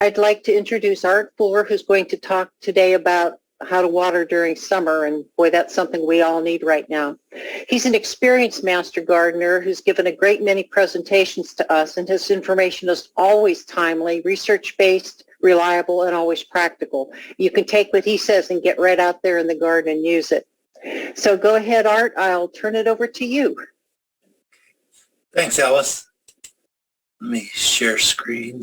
I'd like to introduce Art Fuller, who's going to talk today about how to water during summer, and boy, that's something we all need right now. He's an experienced master gardener who's given a great many presentations to us, and his information is always timely, research-based, reliable, and always practical. You can take what he says and get right out there in the garden and use it. So go ahead, Art. I'll turn it over to you. Thanks, Alice. Let me share screen.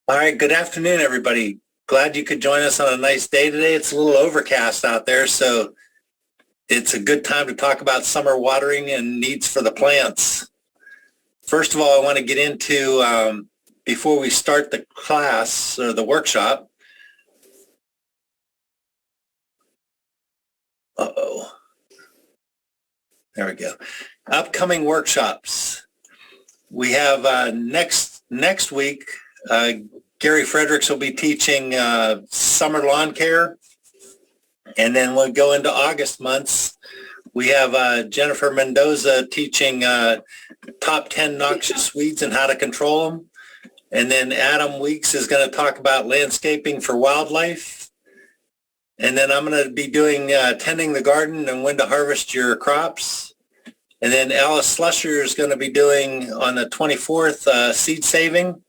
All right, good afternoon, everybody. Glad you could join us on a nice day today. It's a little overcast out there, so it's a good time to talk about summer watering and needs for the plants. First of all, I want to get into, before we start the class or the workshop, there we go. Upcoming workshops. We have next week, Gary Fredericks will be teaching summer lawn care. And then we'll go into August months. We have Jennifer Mendoza teaching top 10 noxious weeds and how to control them. And then Adam Weeks is going to talk about landscaping for wildlife. And then I'm going to be doing tending the garden and when to harvest your crops. And then Alice Slusher is going to be doing on the 24th seed saving.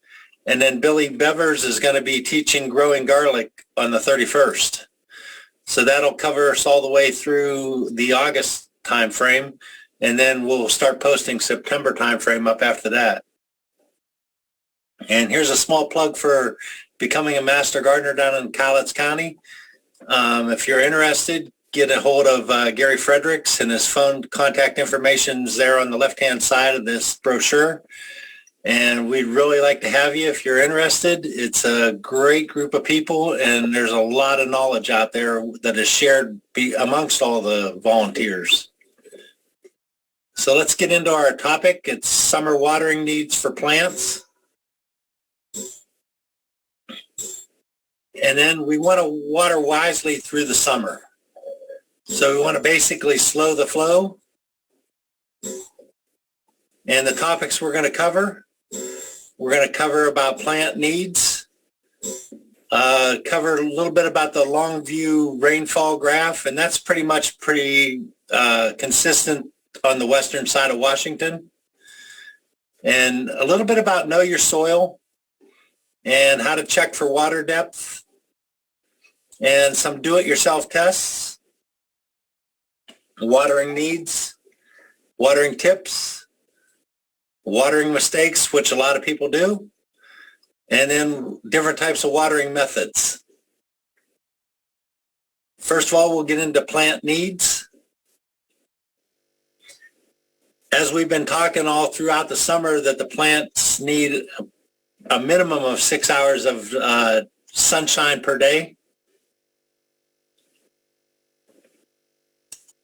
And then Billy Bevers is going to be teaching growing garlic on the 31st. So that'll cover us all the way through the August time frame. And then we'll start posting September time frame up after that. And here's a small plug for becoming a master gardener down in Cowlitz County. If you're interested, get a hold of Gary Fredericks, and his phone contact information is there on the left-hand side of this brochure. And we'd really like to have you if you're interested. It's a great group of people, and there's a lot of knowledge out there that is shared amongst all the volunteers. So let's get into our topic. It's summer watering needs for plants. And then we want to water wisely through the summer. So we want to basically slow the flow. And the topics we're going to cover about plant needs, cover a little bit about the long view rainfall graph, and that's pretty consistent on the western side of Washington. And a little bit about know your soil and how to check for water depth, and some do-it-yourself tests, watering needs, watering tips, watering mistakes, which a lot of people do, and then different types of watering methods. First of all, we'll get into plant needs. As we've been talking all throughout the summer, that the plants need a minimum of 6 hours of sunshine per day.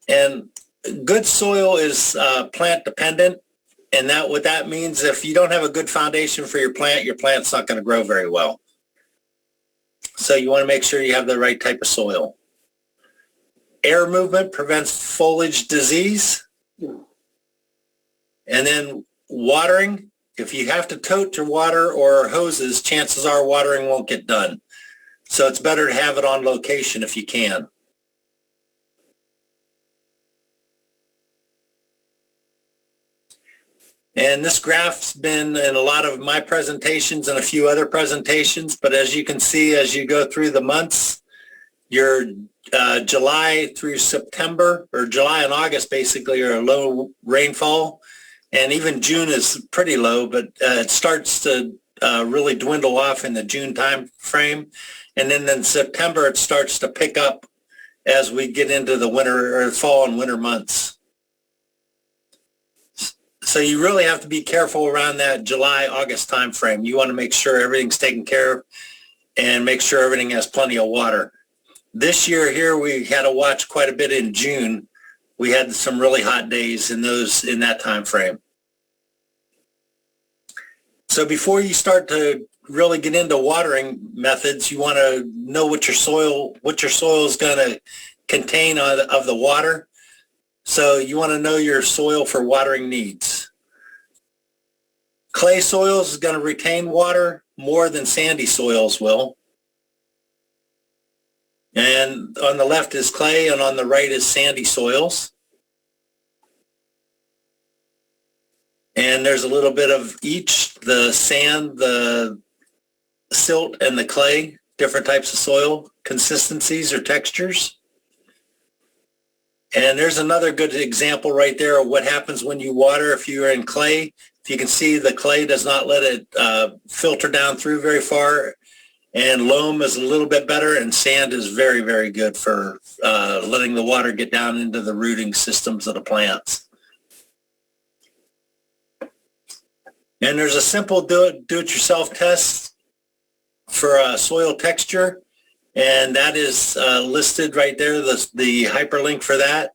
And good soil is plant dependent. And what that means, if you don't have a good foundation for your plant's not going to grow very well. So you want to make sure you have the right type of soil. Air movement prevents foliage disease. And then watering, if you have to tote your water or hoses, chances are watering won't get done. So it's better to have it on location if you can. And this graph's been in a lot of my presentations and a few other presentations, but as you can see, as you go through the months, your July through September, or July and August basically, are low rainfall, and even June is pretty low, but it starts to really dwindle off in the June time frame, and then in September it starts to pick up as we get into the winter or fall and winter months. So you really have to be careful around that July, August time frame. You want to make sure everything's taken care of and make sure everything has plenty of water. This year here, we had to watch quite a bit in June. We had some really hot days in that time frame. So before you start to really get into watering methods, you want to know what your soil is going to contain of the water. So you want to know your soil for watering needs. Clay soils is going to retain water more than sandy soils will. And on the left is clay and on the right is sandy soils. And there's a little bit of each, the sand, the silt, and the clay, different types of soil consistencies or textures. And there's another good example right there of what happens when you water. If you're in clay, if you can see, the clay does not let it filter down through very far, and loam is a little bit better, and sand is very, very good for letting the water get down into the rooting systems of the plants. And there's a simple do-it-yourself test for soil texture, and that is listed right there, the hyperlink for that.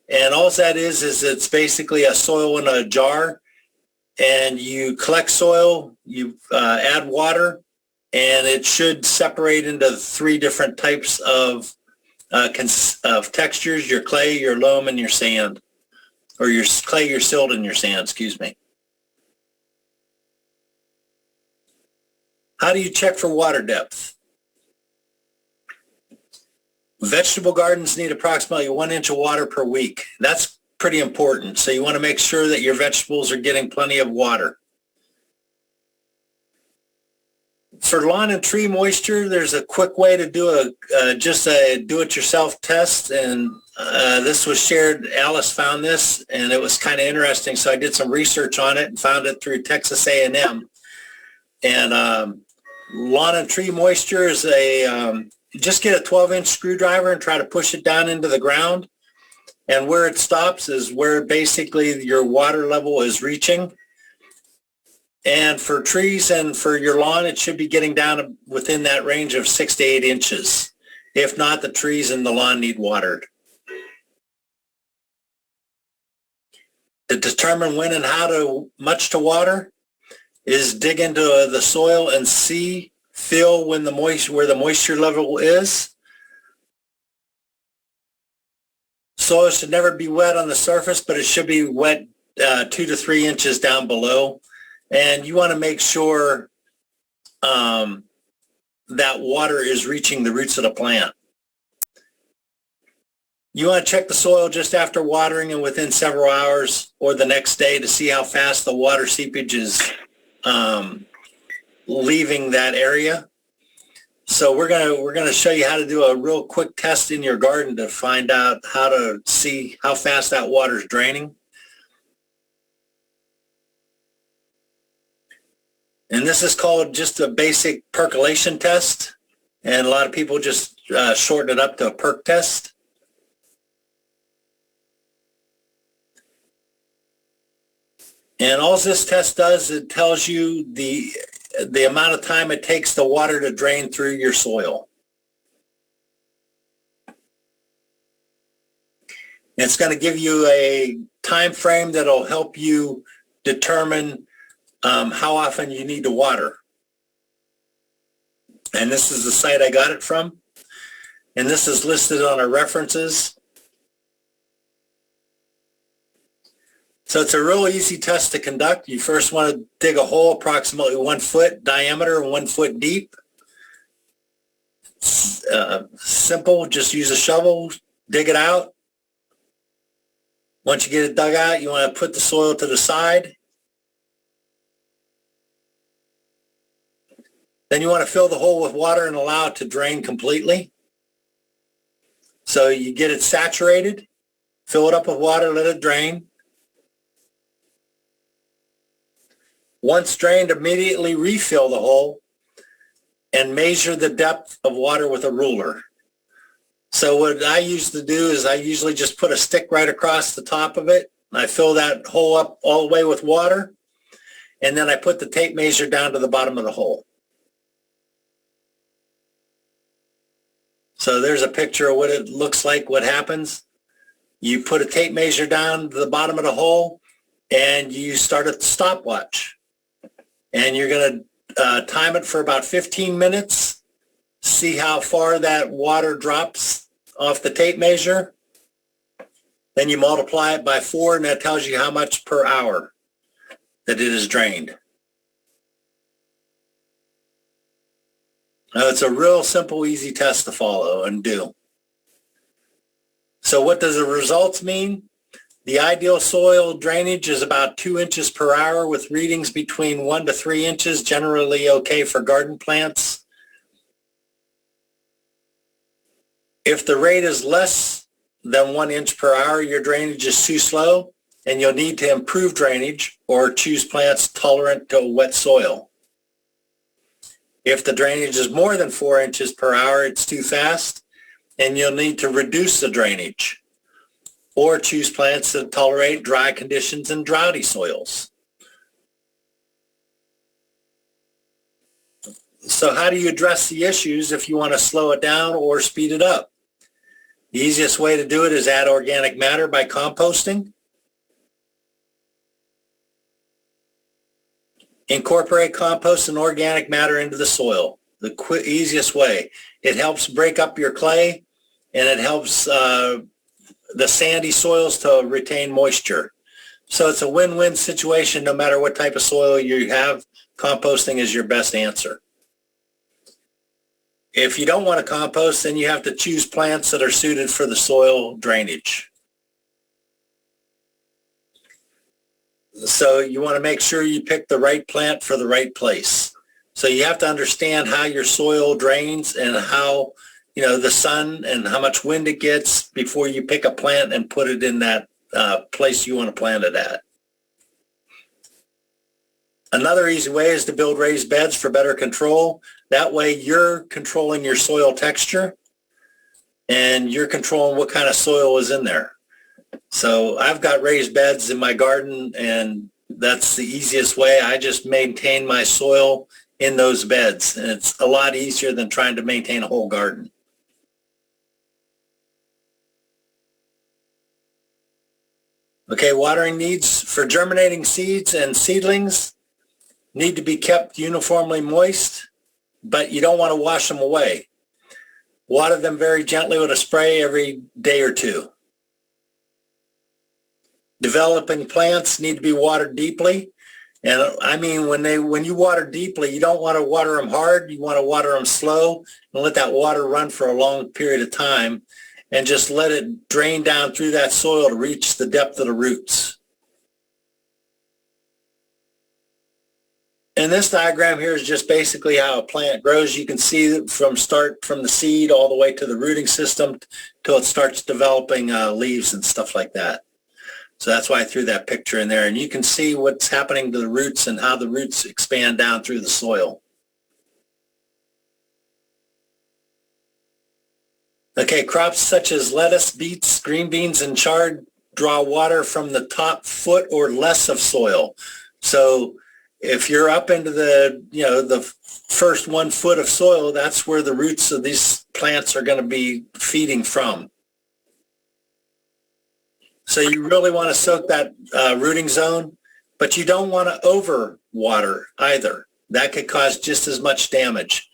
And all that is it's basically a soil in a jar, and you collect soil, you add water, and it should separate into 3 different types of textures: your clay, your loam, and your sand, or your clay, your silt, and your sand, excuse me. How do you check for water depth? Vegetable gardens need approximately 1 inch of water per week. That's pretty important. So you want to make sure that your vegetables are getting plenty of water. For lawn and tree moisture, there's a quick way to do just a do-it-yourself test. And this was shared. Alice found this, and it was kind of interesting. So I did some research on it and found it through Texas A&M. And lawn and tree moisture is just get a 12-inch screwdriver and try to push it down into the ground. And where it stops is where basically your water level is reaching. And for trees and for your lawn, it should be getting down within that range of 6 to 8 inches. If not, the trees and the lawn need watered. To determine when and how much to water is dig into the soil and feel when where the moisture level is. Soil should never be wet on the surface, but it should be wet 2 to 3 inches down below. And you want to make sure that water is reaching the roots of the plant. You want to check the soil just after watering and within several hours or the next day to see how fast the water seepage is leaving that area. So we're gonna show you how to do a real quick test in your garden to find out how to see how fast that water is draining. And this is called just a basic percolation test, and a lot of people just shorten it up to a perk test. And all this test does, it tells you the amount of time it takes the water to drain through your soil. It's going to give you a time frame that'll help you determine how often you need to water. And this is the site I got it from. And this is listed on our references. So it's a real easy test to conduct. You first want to dig a hole approximately 1 foot diameter and 1 foot deep. Simple, just use a shovel, dig it out. Once you get it dug out, you want to put the soil to the side. Then you want to fill the hole with water and allow it to drain completely. So you get it saturated, fill it up with water, let it drain. Once drained, immediately refill the hole and measure the depth of water with a ruler. So what I used to do is I usually just put a stick right across the top of it. I fill that hole up all the way with water, and then I put the tape measure down to the bottom of the hole. So there's a picture of what it looks like, what happens. You put a tape measure down to the bottom of the hole, and you start a stopwatch. And you're going to time it for about 15 minutes, see how far that water drops off the tape measure. Then you multiply it by 4, and that tells you how much per hour that it is drained. Now, it's a real simple, easy test to follow and do. So what does the results mean? The ideal soil drainage is about 2 inches per hour with readings between 1 to 3 inches, generally okay for garden plants. If the rate is less than 1 inch per hour, your drainage is too slow and you'll need to improve drainage or choose plants tolerant to wet soil. If the drainage is more than 4 inches per hour, it's too fast and you'll need to reduce the drainage or choose plants that tolerate dry conditions and droughty soils. So how do you address the issues if you want to slow it down or speed it up? The easiest way to do it is add organic matter by composting. Incorporate compost and organic matter into the soil. The easiest way. It helps break up your clay and it helps the sandy soils to retain moisture. So it's a win-win situation no matter what type of soil you have. Composting is your best answer. If you don't want to compost, then you have to choose plants that are suited for the soil drainage. So you want to make sure you pick the right plant for the right place. So you have to understand how your soil drains and how, the sun and how much wind it gets before you pick a plant and put it in that place you want to plant it at. Another easy way is to build raised beds for better control. That way you're controlling your soil texture and you're controlling what kind of soil is in there. So I've got raised beds in my garden and that's the easiest way. I just maintain my soil in those beds and it's a lot easier than trying to maintain a whole garden. Okay, watering needs for germinating seeds and seedlings need to be kept uniformly moist, but you don't want to wash them away. Water them very gently with a spray every day or two. Developing plants need to be watered deeply. And I mean, when you water deeply, you don't want to water them hard. You want to water them slow and let that water run for a long period of time and just let it drain down through that soil to reach the depth of the roots. And this diagram here is just basically how a plant grows. You can see from the seed all the way to the rooting system till it starts developing leaves and stuff like that. So that's why I threw that picture in there. And you can see what's happening to the roots and how the roots expand down through the soil. Okay, crops such as lettuce, beets, green beans, and chard draw water from the top foot or less of soil. So if you're up into the first 1 foot of soil, that's where the roots of these plants are going to be feeding from. So you really want to soak that rooting zone, but you don't want to over water either. That could cause just as much damage.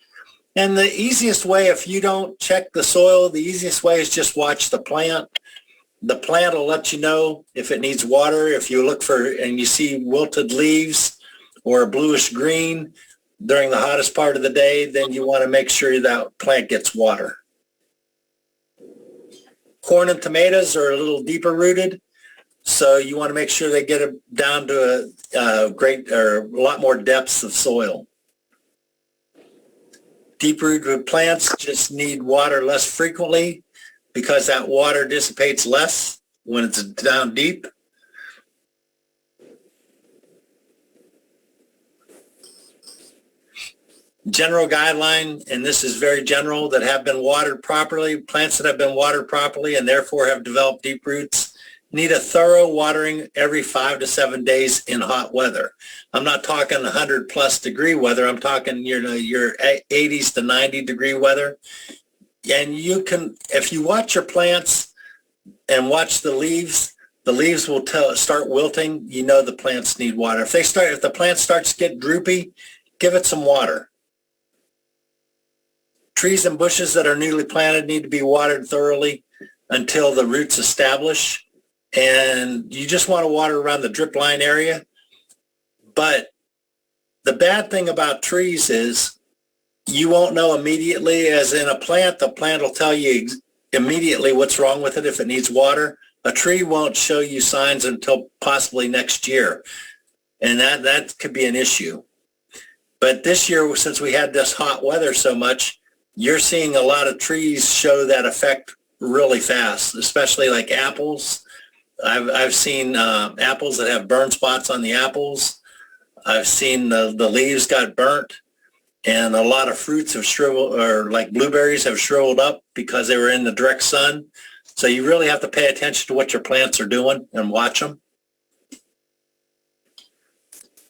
And the easiest way, if you don't check the soil, the easiest way is just watch the plant. The plant will let you know if it needs water. If you look and you see wilted leaves or a bluish green during the hottest part of the day, then you want to make sure that plant gets water. Corn and tomatoes are a little deeper rooted, so you want to make sure they get it down to a lot more depths of soil. Deep rooted plants just need water less frequently because that water dissipates less when it's down deep. General guideline, and this is very general, that have been watered properly, plants that have been watered properly and therefore have developed deep roots need a thorough watering every 5 to 7 days in hot weather. I'm not talking 100 plus degree weather. I'm talking your 80s to 90 degree weather. And you can, if you watch your plants and watch the leaves will start wilting. You know the plants need water. If the plant starts to get droopy, give it some water. trees and bushes that are newly planted need to be watered thoroughly until the roots establish. And you just want to water around the drip line area. But the bad thing about trees is you won't know immediately. As in a plant, the plant will tell you immediately what's wrong with it if it needs water. A tree won't show you signs until possibly next year. And that could be an issue. But this year, since we had this hot weather so much, you're seeing a lot of trees show that effect really fast, especially like apples. I've seen apples that have burn spots on the apples. I've seen the leaves got burnt, and a lot of fruits have shriveled, or like blueberries have shriveled up because they were in the direct sun. So you really have to pay attention to what your plants are doing and watch them.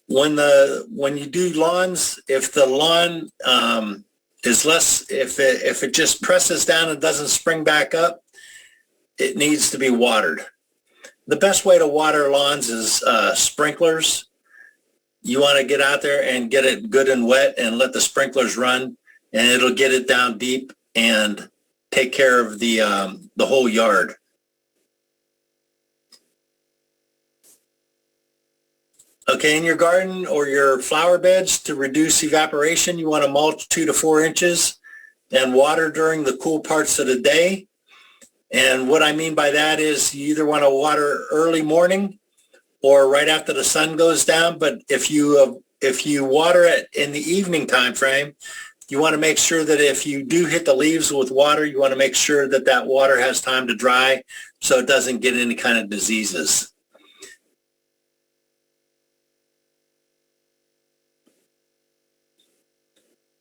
When you do lawns, if the lawn is less, if it just presses down and doesn't spring back up, it needs to be watered. The best way to water lawns is sprinklers. You want to get out there and get it good and wet and let the sprinklers run, and it'll get it down deep and take care of the whole yard. Okay, in your garden or your flower beds, to reduce evaporation, you want to mulch 2 to 4 inches and water during the cool parts of the day. And what I mean by that is you either want to water early morning or right after the sun goes down. But if you water it in the evening time frame, you want to make sure that if you do hit the leaves with water, you want to make sure that that water has time to dry so it doesn't get any kind of diseases.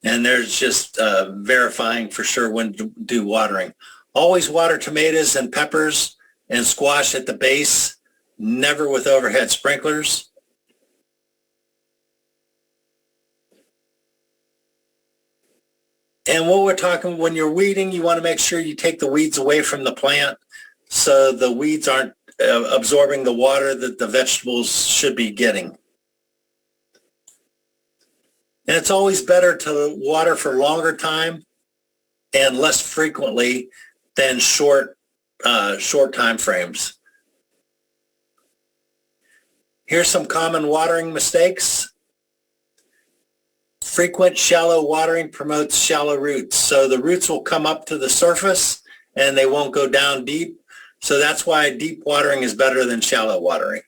And there's just verifying for sure when to do watering. Always water tomatoes and peppers and squash at the base, never with overhead sprinklers. And what we're talking, when you're weeding, you want to make sure you take the weeds away from the plant so the weeds aren't absorbing the water that the vegetables should be getting. And it's always better to water for longer time and less frequently than short time frames. Here's some common watering mistakes. Frequent shallow watering promotes shallow roots. So the roots will come up to the surface and they won't go down deep. So that's why deep watering is better than shallow watering.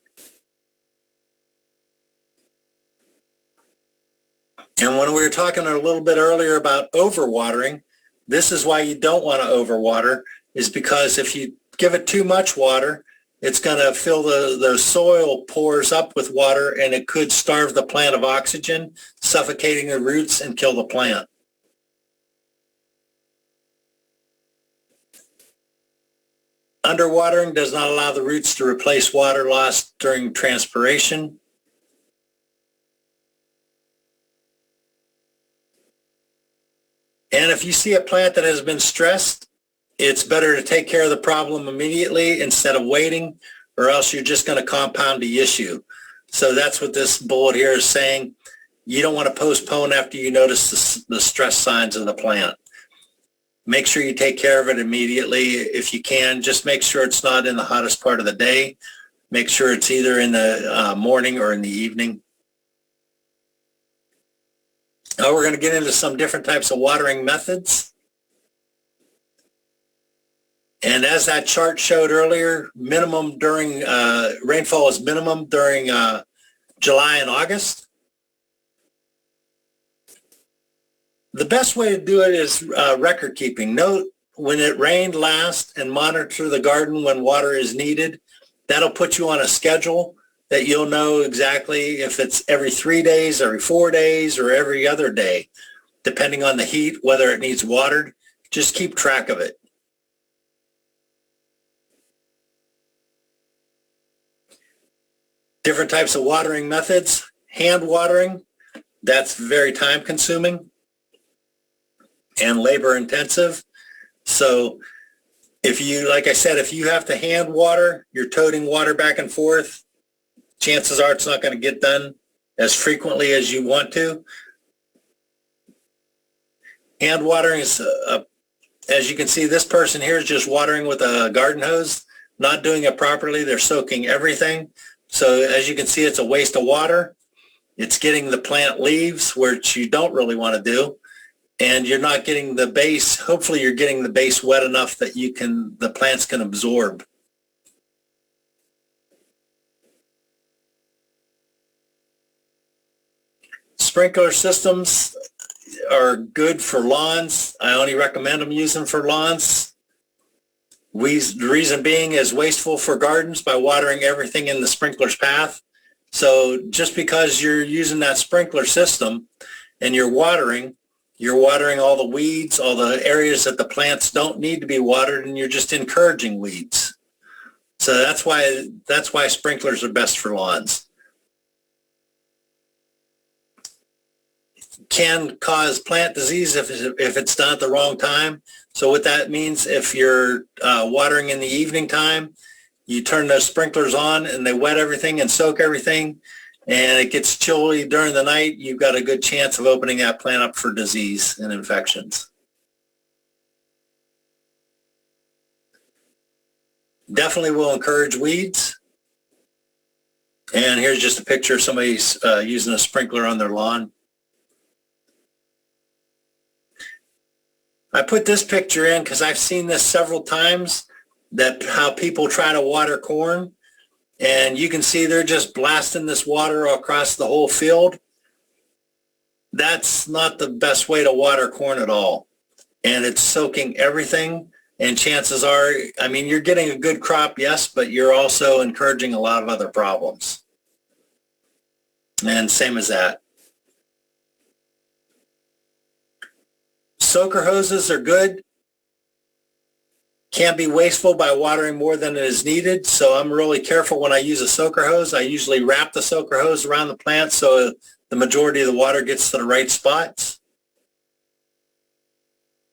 And when we were talking a little bit earlier about overwatering, this is why you don't want to overwater, is because if you give it too much water, it's going to fill the soil pores up with water, and it could starve the plant of oxygen, suffocating the roots and kill the plant. Underwatering does not allow the roots to replace water lost during transpiration. And if you see a plant that has been stressed, it's better to take care of the problem immediately instead of waiting, or else you're just going to compound the issue. So that's what this bullet here is saying. You don't want to postpone after you notice the stress signs of the plant. Make sure you take care of it immediately if you can. Just make sure it's not in the hottest part of the day. Make sure it's either in the morning or in the evening. We're going to get into some different types of watering methods. And as that chart showed earlier, minimum during rainfall is minimum during July and August. The best way to do it is record keeping. Note when it rained last and monitor the garden when water is needed. That'll put you on a schedule that you'll know exactly if it's every 3 days, every 4 days, or every other day, depending on the heat, whether it needs watered. Just keep track of it. Different types of watering methods. Hand watering, that's very time consuming and labor intensive. So if you, like I said, if you have to hand water, you're toting water back and forth, chances are it's not going to get done as frequently as you want to. Hand watering is, as you can see, this person here is just watering with a garden hose, not doing it properly. They're soaking everything. So as you can see, it's a waste of water. It's getting the plant leaves, which you don't really want to do. And you're not getting the base. Hopefully you're getting the base wet enough that the plants can absorb. Sprinkler systems are good for lawns. I only recommend them using for lawns. The reason being is wasteful for gardens by watering everything in the sprinkler's path. So just because you're using that sprinkler system and you're watering all the weeds, all the areas that the plants don't need to be watered, and you're just encouraging weeds. So that's why sprinklers are best for lawns. Can cause plant disease if it's done at the wrong time. So what that means, if you're watering in the evening time, you turn those sprinklers on and they wet everything and soak everything, and it gets chilly during the night, you've got a good chance of opening that plant up for disease and infections. Definitely will encourage weeds. And here's just a picture of somebody's using a sprinkler on their lawn. I put this picture in because I've seen this several times, that how people try to water corn, and you can see they're just blasting this water across the whole field. That's not the best way to water corn at all. And it's soaking everything, and chances are, I mean, you're getting a good crop, yes, but you're also encouraging a lot of other problems. And same as that. Soaker hoses are good. Can't be wasteful by watering more than is needed. So I'm really careful when I use a soaker hose. I usually wrap the soaker hose around the plant so the majority of the water gets to the right spots.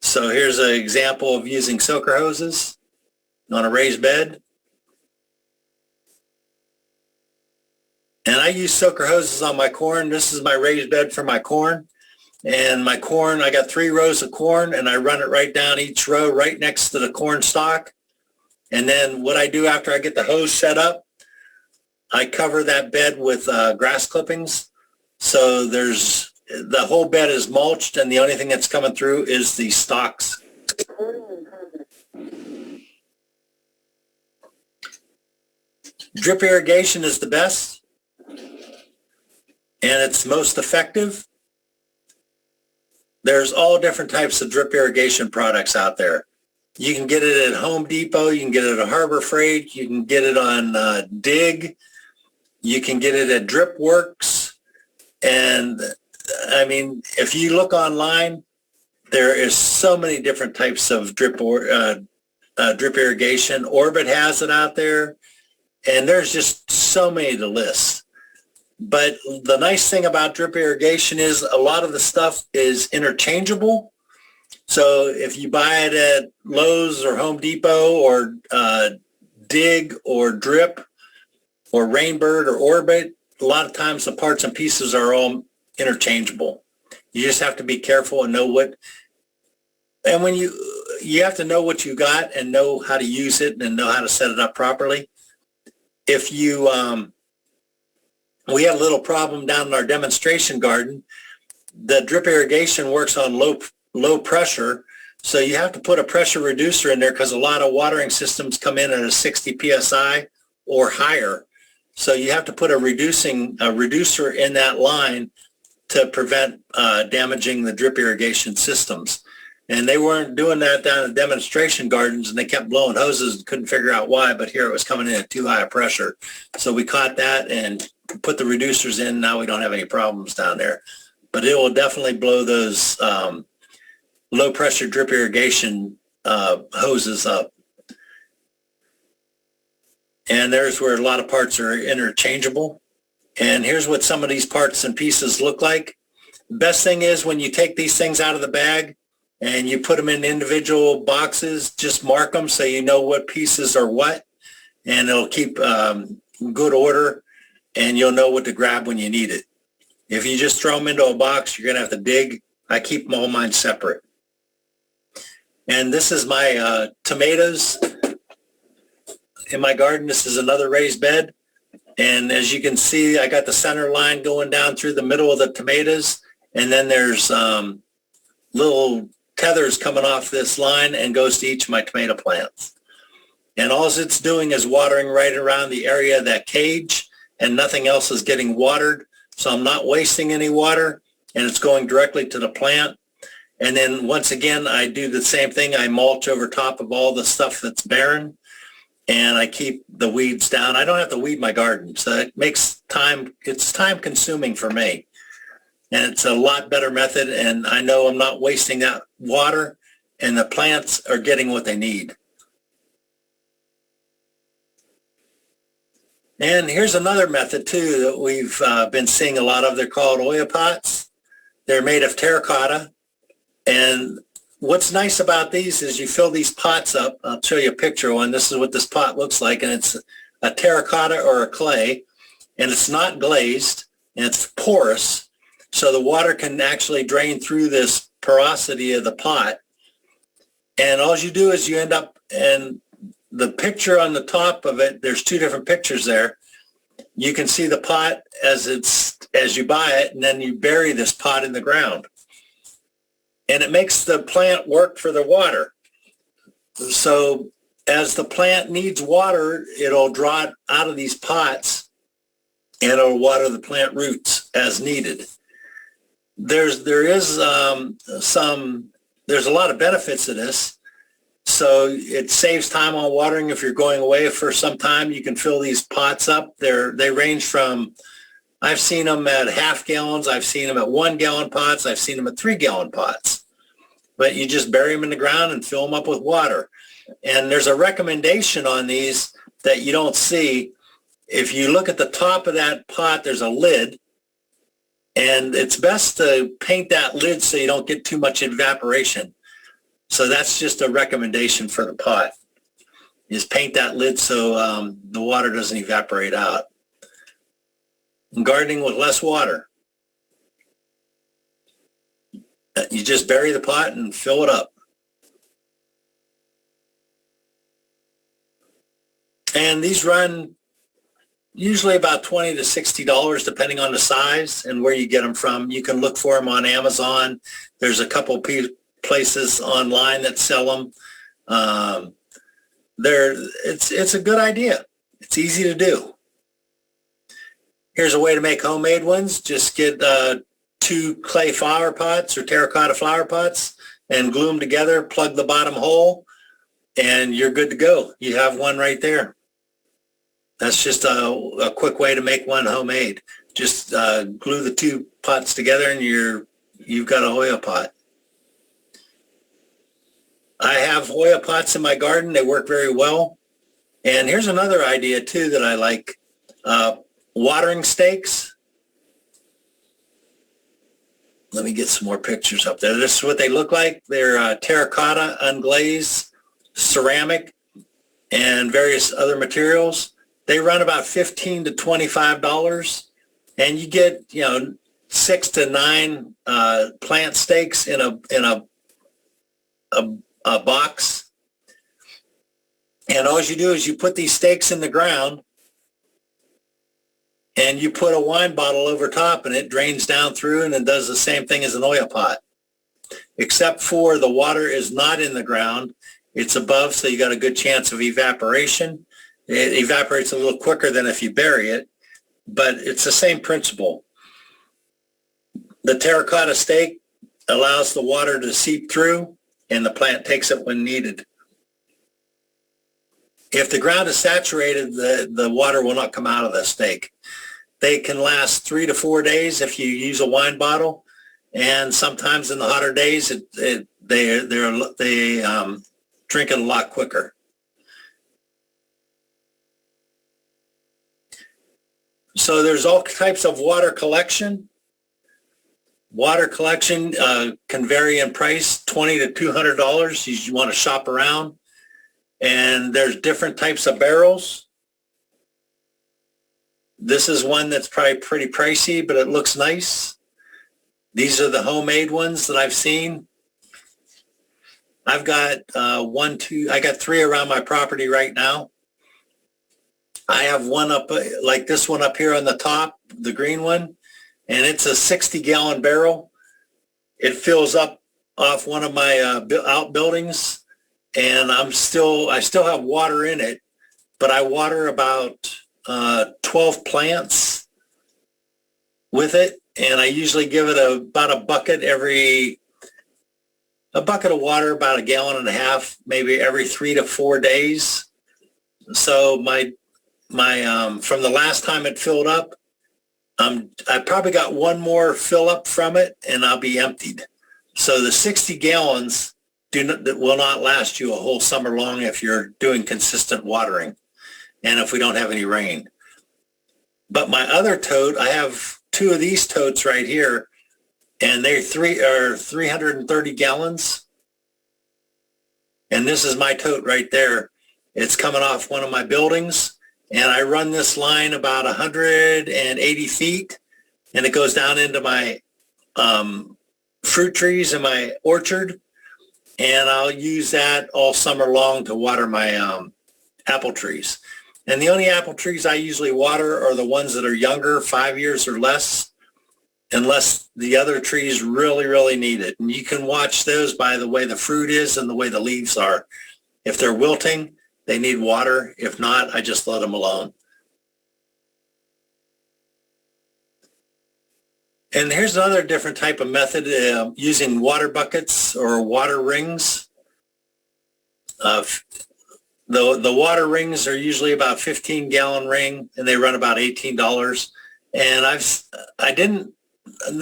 So here's an example of using soaker hoses on a raised bed. And I use soaker hoses on my corn. This is my raised bed for my corn. And my corn, I got 3 rows of corn, and I run it right down each row right next to the corn stalk. And then what I do after I get the hose set up, I cover that bed with grass clippings. So the whole bed is mulched, and the only thing that's coming through is the stalks. Drip irrigation is the best, and it's most effective. There's all different types of drip irrigation products out there. You can get it at Home Depot. You can get it at Harbor Freight. You can get it on Dig. You can get it at Drip Works. And I mean, if you look online, there is so many different types of drip irrigation. Orbit has it out there. And there's just so many to list. But the nice thing about drip irrigation is a lot of the stuff is interchangeable. So if you buy it at Lowe's or Home Depot or Dig or Drip or Rainbird or Orbit, a lot of times the parts and pieces are all interchangeable. You just have to be careful and know what, and when you have to know what you got and know how to use it and know how to set it up properly. If you, we had a little problem down in our demonstration garden. The drip irrigation works on low pressure, so you have to put a pressure reducer in there because a lot of watering systems come in at a 60 psi or higher. So you have to put a reducer in that line to prevent damaging the drip irrigation systems. And they weren't doing that down in demonstration gardens, and they kept blowing hoses and couldn't figure out why, but here it was coming in at too high a pressure. So we caught that and put the reducers in. Now we don't have any problems down there. But it will definitely blow those low pressure drip irrigation hoses up. And there's where a lot of parts are interchangeable. And here's what some of these parts and pieces look like. The best thing is when you take these things out of the bag and you put them in individual boxes, just mark them so you know what pieces are what, and it'll keep good order, and you'll know what to grab when you need it. If you just throw them into a box, you're going to have to dig. I keep all mine separate. And this is my tomatoes in my garden. This is another raised bed. And as you can see, I got the center line going down through the middle of the tomatoes. And then there's little tethers coming off this line and goes to each of my tomato plants. And all it's doing is watering right around the area of that cage, and nothing else is getting watered. So I'm not wasting any water, and it's going directly to the plant. And then once again, I do the same thing. I mulch over top of all the stuff that's barren, and I keep the weeds down. I don't have to weed my garden, so it makes time, it's time consuming for me. And it's a lot better method, and I know I'm not wasting that water, and the plants are getting what they need. And here's another method too that we've been seeing a lot of. They're called Oya pots. They're made of terracotta. And what's nice about these is you fill these pots up. I'll show you a picture of one. This is what this pot looks like. And it's a terracotta or a clay. And it's not glazed. And it's porous. So the water can actually drain through this porosity of the pot. And all you do is you end up, and the picture on the top of it, there's two different pictures there. You can see the pot as you buy it, and then you bury this pot in the ground. And it makes the plant work for the water. So as the plant needs water, it'll draw it out of these pots, and it'll water the plant roots as needed. There's a lot of benefits to this. So it saves time on watering. If you're going away for some time, you can fill these pots up. They range from, I've seen them at half gallons. I've seen them at 1 gallon pots. I've seen them at 3 gallon pots. But you just bury them in the ground and fill them up with water. And there's a recommendation on these that you don't see. If you look at the top of that pot, there's a lid. And it's best to paint that lid so you don't get too much evaporation. So that's just a recommendation for the pot, is paint that lid so the water doesn't evaporate out. And gardening with less water. You just bury the pot and fill it up. And these run usually about $20 to $60 depending on the size and where you get them from. You can look for them on Amazon. There's a couple places online that sell them. It's a good idea. It's easy to do. Here's a way to make homemade ones. Just get 2 clay flower pots or terracotta flower pots and glue them together, plug the bottom hole, and you're good to go. You have one right there. That's just a quick way to make one homemade. Just glue the 2 pots together and you've got a Hoya pot. I have Hoya pots in my garden. They work very well. And here's another idea too that I like. Watering stakes. Let me get some more pictures up there. This is what they look like. They're terracotta, unglazed, ceramic, and various other materials. They run about $15 to $25, and you get 6 to 9 plant stakes in a box. And all you do is you put these stakes in the ground, and you put a wine bottle over top, and it drains down through, and it does the same thing as an oil pot, except for the water is not in the ground. It's above, so you got a good chance of evaporation. It evaporates a little quicker than if you bury it, but it's the same principle. The terracotta stake allows the water to seep through, and the plant takes it when needed. If the ground is saturated, the water will not come out of the stake. They can last 3 to 4 days if you use a wine bottle, and sometimes in the hotter days, they drink it a lot quicker. So there's all types of water collection. Water collection can vary in price, $20 to $200. You want to shop around. And there's different types of barrels. This is one that's probably pretty pricey, but it looks nice. These are the homemade ones that I've seen. I've got I got 3 around my property right now. I have one up like this one up here on the top, the green one, and it's a 60-gallon barrel. It fills up off one of my outbuildings, and I still have water in it, but I water about 12 plants with it, and I usually give it about a bucket of water, about a gallon and a half, maybe every 3 to 4 days. So my from the last time it filled up, I probably got one more fill up from it, and I'll be emptied. So the 60 gallons will not last you a whole summer long if you're doing consistent watering, and if we don't have any rain. But my other tote, I have 2 of these totes right here, and they're 330 gallons. And this is my tote right there. It's coming off one of my buildings, and I run this line about 180 feet, and it goes down into my fruit trees in my orchard, and I'll use that all summer long to water my apple trees. And the only apple trees I usually water are the ones that are younger, 5 years or less, unless the other trees really, really need it. And you can watch those by the way the fruit is and the way the leaves are. If they're wilting, they need water. If not, I just let them alone. And here's another different type of method, using water buckets or water rings. The water rings are usually about 15-gallon ring, and they run about $18. And I didn't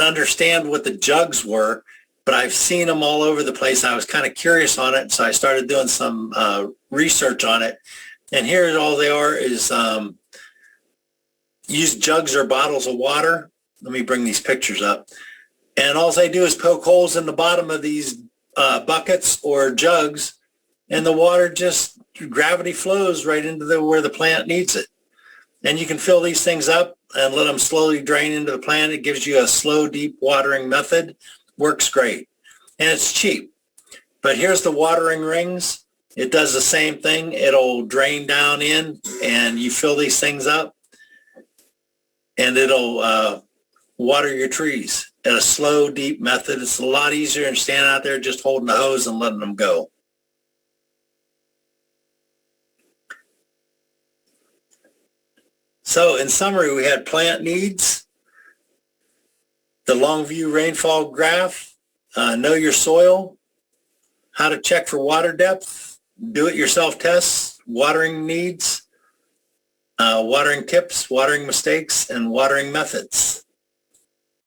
understand what the jugs were, but I've seen them all over the place. I was kind of curious on it, so I started doing some research on it. And here all they are is use jugs or bottles of water. Let me bring these pictures up. And all they do is poke holes in the bottom of these buckets or jugs, and the water just gravity flows right into where the plant needs it. And you can fill these things up and let them slowly drain into the plant. It gives you a slow, deep watering method. Works great. And it's cheap. But here's the watering rings. It does the same thing. It'll drain down in, and you fill these things up, and it'll water your trees at a slow, deep method. It's a lot easier than standing out there just holding the hose and letting them go. So in summary, we had plant needs, the long view rainfall graph, know your soil, how to check for water depth, do-it-yourself tests, watering needs, watering tips, watering mistakes, and watering methods.